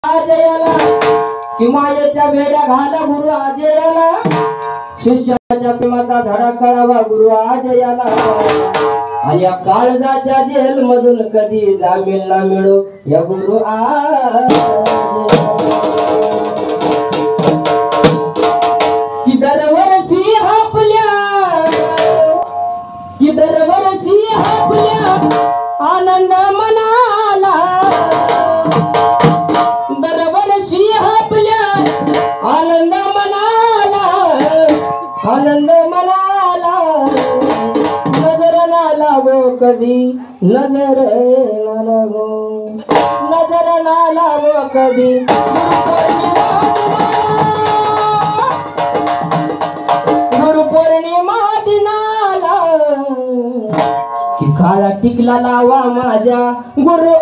आजयाला हिमालयाच्या भेड्या घाला गुरु आजयाला शिष्याच्या प्रेमाचा धडा कळावा गुरु आजयाला या काळजाच्या जेल मधून कधी जामीन ना मिळो या गुरु की दरवर्षी आपल्या आनंद मनाला दरवर्षी आपल्या आनंद मनाला नजर ना लागो कधी नजर ना लागो कधी गुरु पौर्णिमा दिनाला की काळा टिकला लावा माझ्या गुरु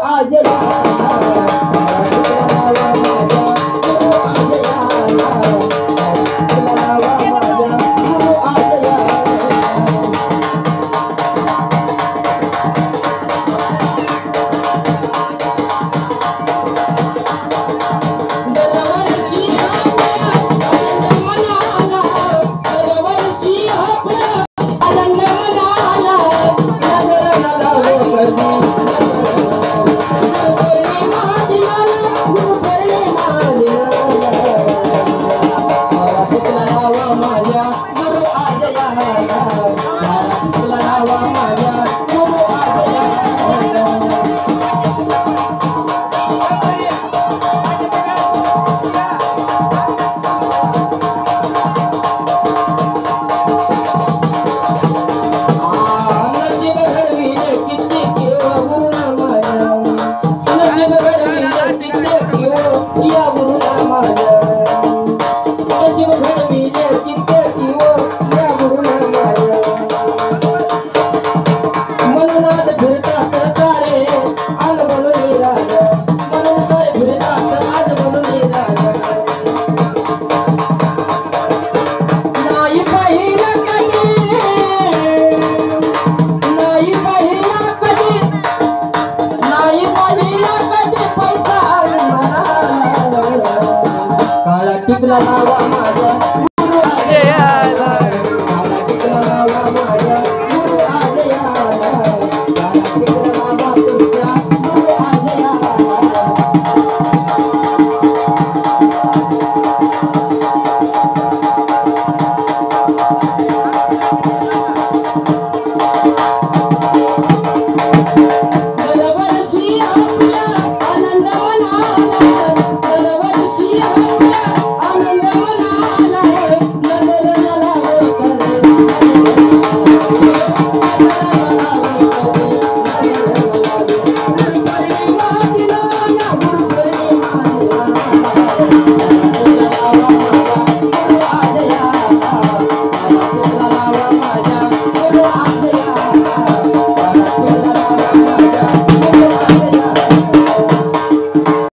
टिकला लावा माझ्या